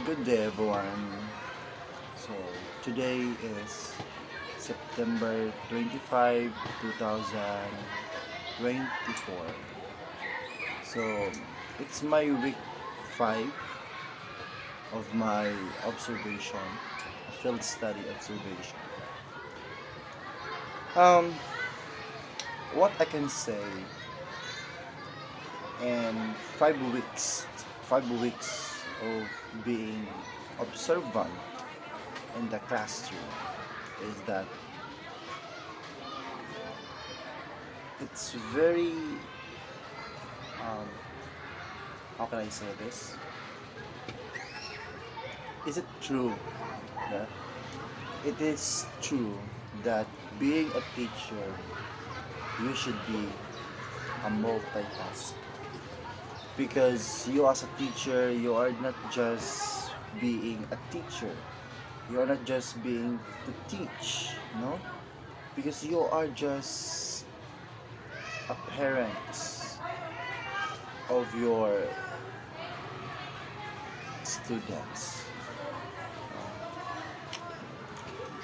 Good day, everyone. So, today is September 25, 2024. So, it's my week 5 of my observation, a field study observation. Um, what I can say in 5 weeks of being observant in the classroom is that it's very um, how can I say this? Is it true that it is true that being a teacher you should be a multitask? Because you as a teacher you are not just being a teacher. You are not just being to teach, no? Because you are just a parent of your students.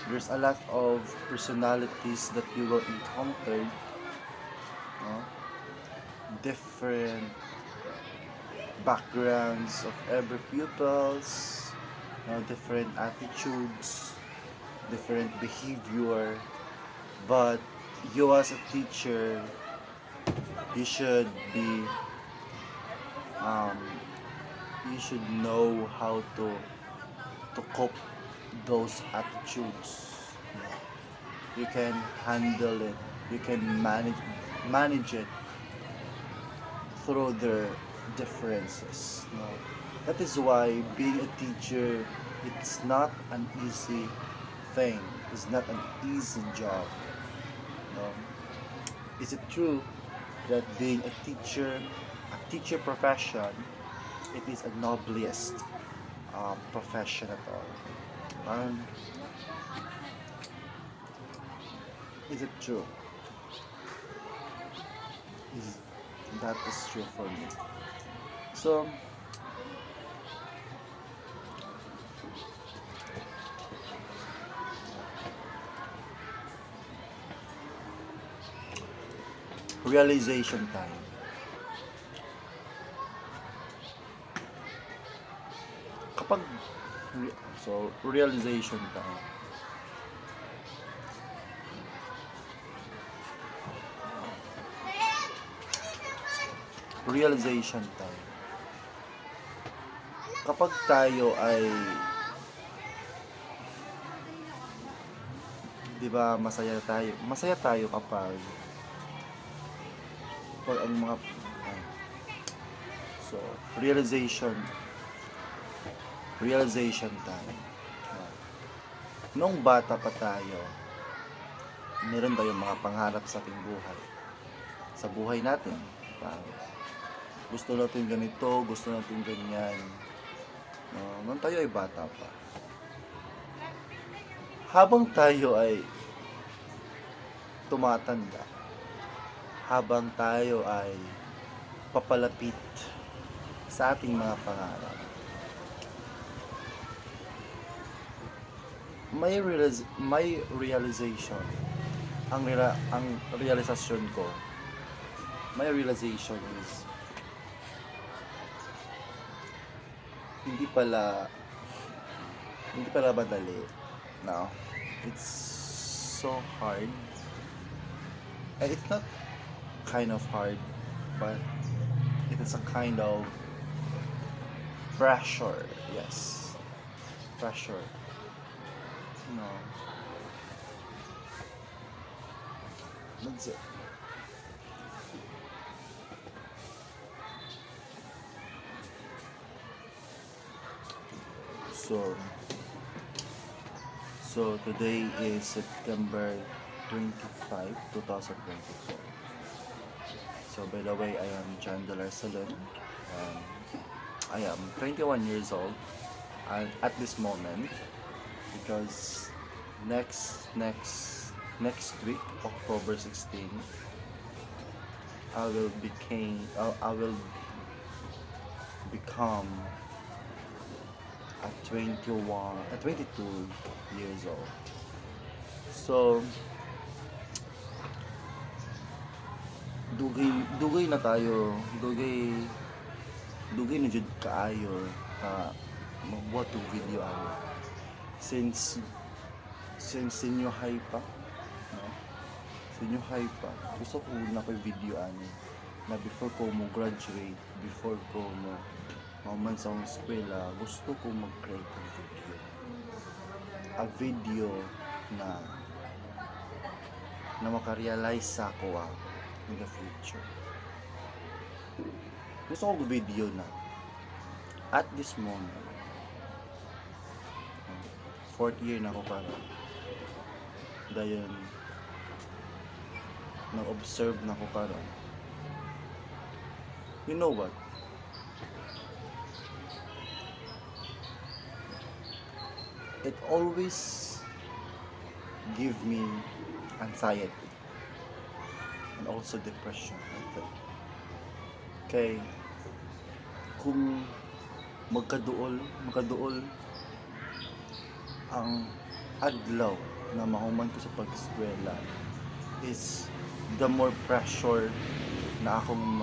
There's a lot of personalities that you will encounter, no? Different backgrounds of every pupils, different attitudes, different behavior. But you as a teacher, you should be um, you should know how to cope those attitudes. You can handle it. You can manage it through their differences. That is why being a teacher, it's not an easy thing. It's not an easy job. No? Is it true that being a teacher profession, it is a noblest profession at all? Is it true? Is that is true for me? So realization time. Kapag realization time. Realization time. Kapag tayo ay 'di ba masaya tayo kapag ang mga so realization time. Noong bata pa tayo, meron tayong mga pangarap sa ating buhay. Sa buhay natin. Parang, gusto natin ganito, gusto natin ganyan. Nung tayo ay bata pa. Habang tayo ay tumatanda, habang tayo ay papalapit sa ating mga pangarap, may realization. Ang realization ko, my realization is hindi pala madali. No, it's so hard. It's not kind of hard, but it is a kind of pressure. Yes, pressure. No, that's it. So, today is September 25, 2024. So by the way, I am Chandler Salon. I am 21 years old at this moment because next week, October 16, I will become at 22 years old. So, dugay na tayo, dugay na jud kaayo magbuhat og video ano. Since senior high pa, no? Senior high pa, gusto ko na ko'y video ano na before ko mo graduate, before ko mo mauman sa akong eskwela, gusto ko mag-create ng video. A video na makarealize sa ako in the future. Gusto ko video na at this moment, 4th year na ako para dayon nag-observe na ako karon. You know what? It always give me anxiety and also depression, I think. Kay kung magkaduol ang adlaw na mahuman ko sa pag-eskwela is the more pressure na akong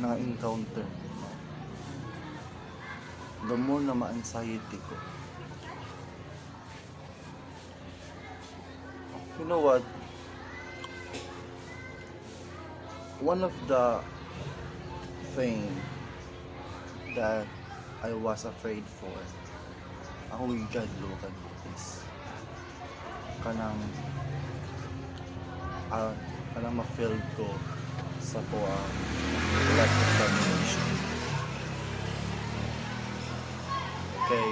na-encounter, the more na ma-anxiety ko. You know what? One of the thing that I was afraid for, ako gigadlo is kanang ma-fail ko sa ko life examination. Okay,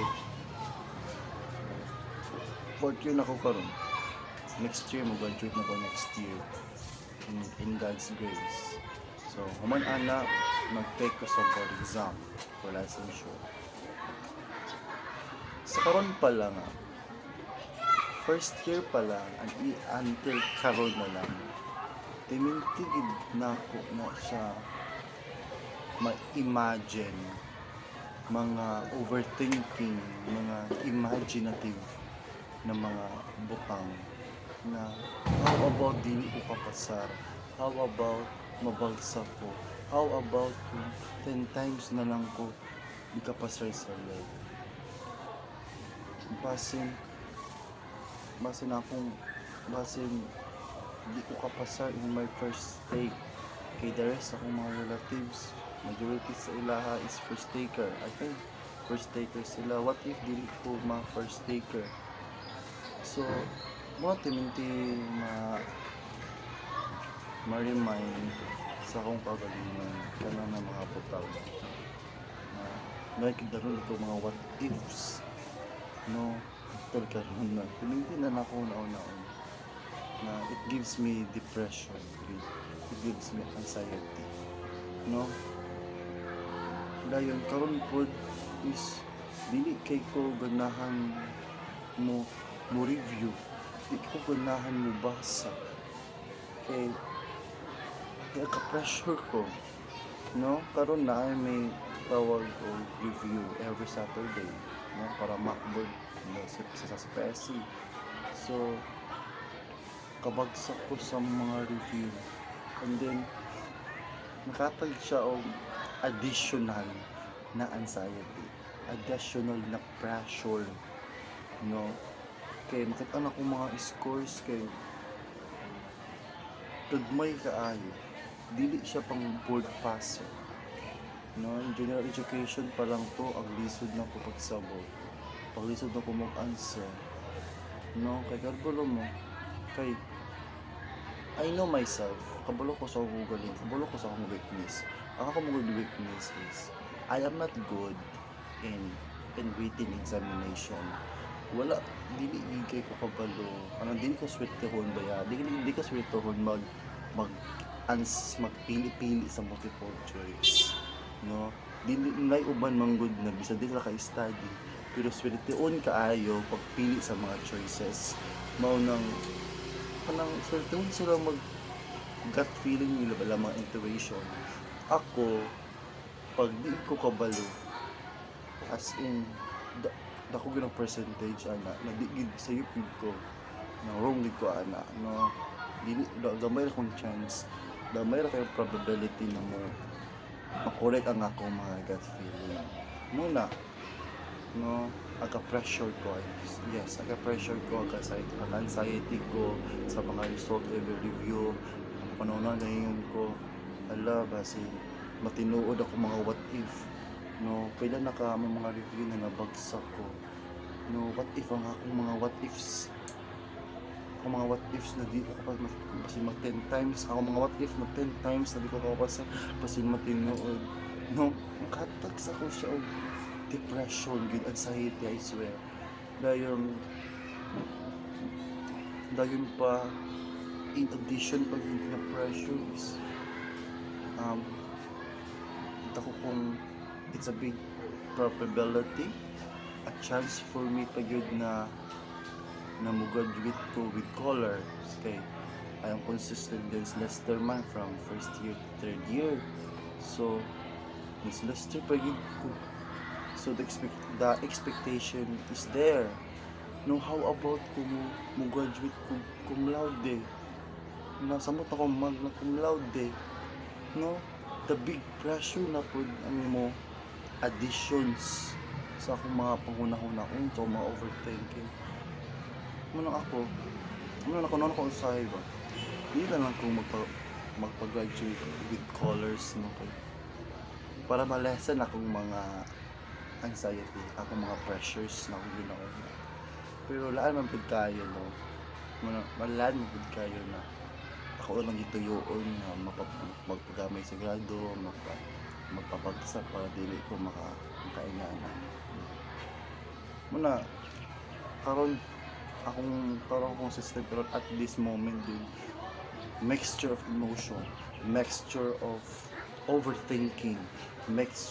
4th year na ko karon. Next year, mag-graduate na ko next year in God's grace. So, human ana, mag-take ko sa board exam for licensure. Sa karon pa lang, first year pa lang, until karon na lang, timintigid na ako na siya ma-imagine, mga overthinking, mga imaginative na mga butang na how about dili ko kapasar, how about mabalsa ko, how about kung 10 times na lang ko di kapasar sa life. Basin di ko kapasar in my first take. Kay the rest akong mga relatives, majority sa ilaha is first taker. I think first taker sila. What if dili ko mga first taker? So mga timinti ma-remind sa akong kagalingan kana na mga putang na nakikita ito mga what ifs, no? After karon na timinti na ako naon na it gives me depression, it gives me anxiety, no? Dayon karon pod is dili kay ko ganahan mo review, di ko ganahan mo basa kay ka-pressure ko, no? Karon na ay may tawag o review every Saturday, no? Para makboard, no? sa PSC. So kabagsak ko sa mga review, and then nakatag siya og additional na anxiety, additional na pressure, no? Kay makita na ko mga scores kay tugmay kaayo, dili siya pang board passer, no? In general education pa lang to, ang lisod na ko pagsabot, paglisod na ko mag-answer, no? Kay karbulo mo kay I know myself, kabalo ko sa akong galing, kabalo ko sa akong weakness. Ang ako mong weakness is I am not good in written examination. Wala, dili kay ko kabalo, dili ko swerte-hon ba ya, dili ko swerte-hon magpili-pili sa multiple choice, no? Dili nay uban manggod na bisa dili ka study, pero swerte-hon kaayo pagpili sa mga choices. Mao nang swerte-hon sila mag gut feeling nila bala mga intuition. Ako pag di ko kabalo, as in dako gyud ang percentage ana na di gid sayo pud ko na wrong gid ko ana no dili gamay ra kong chance gamay ra kay probability na mo makorek ang akong mga gut feeling muna no aga-pressure ko yes aga-pressure ko aga-anxiety ko sa mga result every review panahon na ngayon ko ala basi matinuod ako mga what if no pila na ka mga review na nabagsak ko no what if ang akong mga what ifs ako mga what ifs na di ko kapag basi mag 10 times ako mga what if na 10 times na di ko kapag basi matinuod no makatag sa ko siya og depression good anxiety I swear dayon pa in addition pag na pressure is ako kung it's a big probability a chance for me pag yun na mo-graduate ko with colors kay I am consistent din sa Lester man from first year to third year so Miss Lester pag yun ko so the expectation is there no how about kung mo-graduate ko cum laude nasamot ako magna cum laude no the big pressure na po ano mo additions sa akong mga panghuna-huna so mga overthinking muna ako noon ako usahay ba hindi na lang kung magpa-graduate with colors no kay para ma-lessen akong mga anxiety akong mga pressures na akong ginawa pero laan man pud kayo no malaan man pud kayo na ako lang gituyoon na magpagamay sa grado magpapagsa para dili ko makaingana muna karon akong system pero at this moment din mixture of emotion mixture of overthinking mixture